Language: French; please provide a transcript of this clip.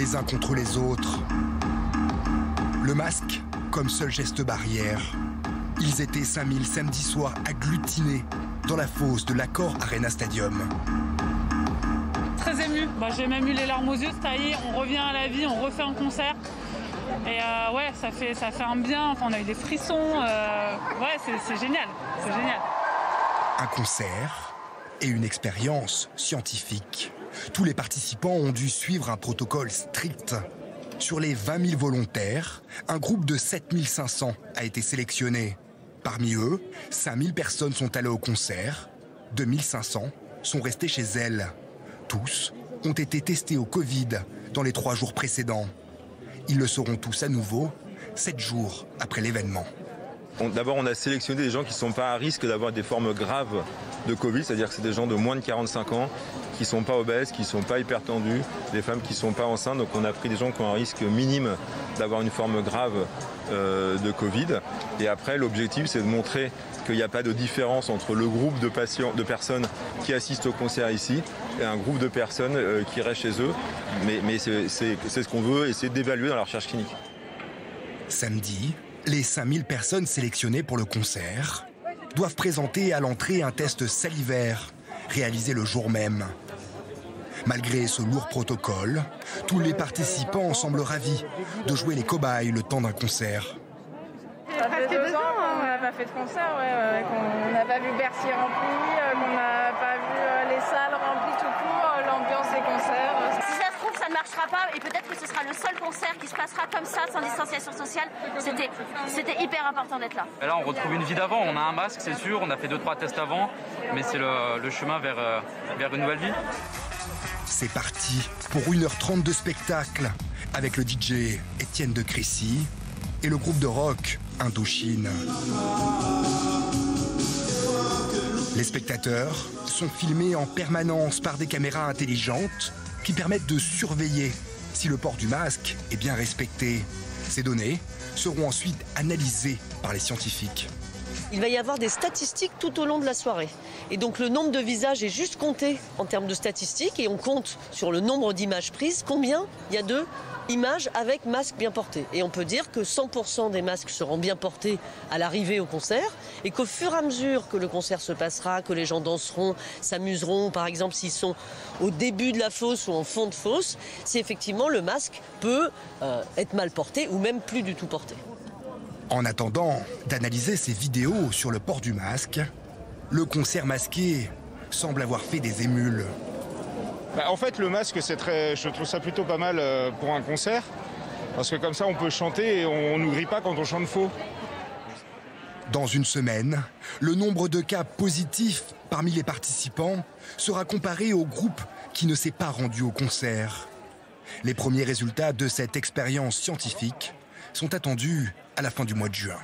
les uns contre les autres. Le masque comme seul geste barrière. Ils étaient 5000 samedi soir agglutinés dans la fosse de l'Accor Arena Stadium. Très ému. J'ai même eu les larmes aux yeux. Ça y est, on revient à la vie, on refait un concert. Et ouais, ça fait un bien. Enfin, on a eu des frissons. Ouais, c'est génial. C'est génial. Un concert et une expérience scientifique. Tous les participants ont dû suivre un protocole strict. Sur les 20 000 volontaires, un groupe de 7 500 a été sélectionné. Parmi eux, 5 000 personnes sont allées au concert, 2 500 sont restées chez elles. Tous ont été testés au Covid dans les 3 jours précédents. Ils le seront tous à nouveau 7 jours après l'événement. D'abord, on a sélectionné des gens qui ne sont pas à risque d'avoir des formes graves de Covid, c'est-à-dire que c'est des gens de moins de 45 ans, qui ne sont pas obèses, qui ne sont pas hypertendus, des femmes qui ne sont pas enceintes. Donc on a pris des gens qui ont un risque minime d'avoir une forme grave de Covid. Et après, l'objectif, c'est de montrer qu'il n'y a pas de différence entre le groupe de personnes qui assistent au concert ici et un groupe de personnes qui restent chez eux. Mais c'est ce qu'on veut essayer d'évaluer dans la recherche clinique. Samedi, les 5000 personnes sélectionnées pour le concert doivent présenter à l'entrée un test salivaire réalisé le jour même. Malgré ce lourd protocole, tous les participants semblent ravis de jouer les cobayes le temps d'un concert. Ça fait 2 ans qu'on n'a pas fait de concert, qu'on n'a pas vu Bercy rempli, qu'on n'a pas vu les salles remplies tout court, l'ambiance des concerts. Si ça se trouve, ça ne marchera pas et peut-être que ce sera le seul concert qui se passera comme ça, sans distanciation sociale. C'était hyper important d'être là. Et là, on retrouve une vie d'avant. On a un masque, c'est sûr. On a fait 2-3 tests avant, mais c'est le chemin vers une nouvelle vie. C'est parti pour 1h30 de spectacle avec le DJ Étienne de Crécy et le groupe de rock Indochine. Les spectateurs sont filmés en permanence par des caméras intelligentes qui permettent de surveiller si le port du masque est bien respecté. Ces données seront ensuite analysées par les scientifiques. Il va y avoir des statistiques tout au long de la soirée. Et donc le nombre de visages est juste compté en termes de statistiques et on compte sur le nombre d'images prises, combien il y a de images avec masque bien porté. Et on peut dire que 100% des masques seront bien portés à l'arrivée au concert et qu'au fur et à mesure que le concert se passera, que les gens danseront, s'amuseront, par exemple s'ils sont au début de la fosse ou en fond de fosse, si effectivement le masque peut être mal porté ou même plus du tout porté. En attendant d'analyser ces vidéos sur le port du masque, le concert masqué semble avoir fait des émules. En fait, le masque, je trouve ça plutôt pas mal pour un concert. Parce que comme ça, on peut chanter et on ne nous grille pas quand on chante faux. Dans une semaine, le nombre de cas positifs parmi les participants sera comparé au groupe qui ne s'est pas rendu au concert. Les premiers résultats de cette expérience scientifique sont attendus à la fin du mois de juin.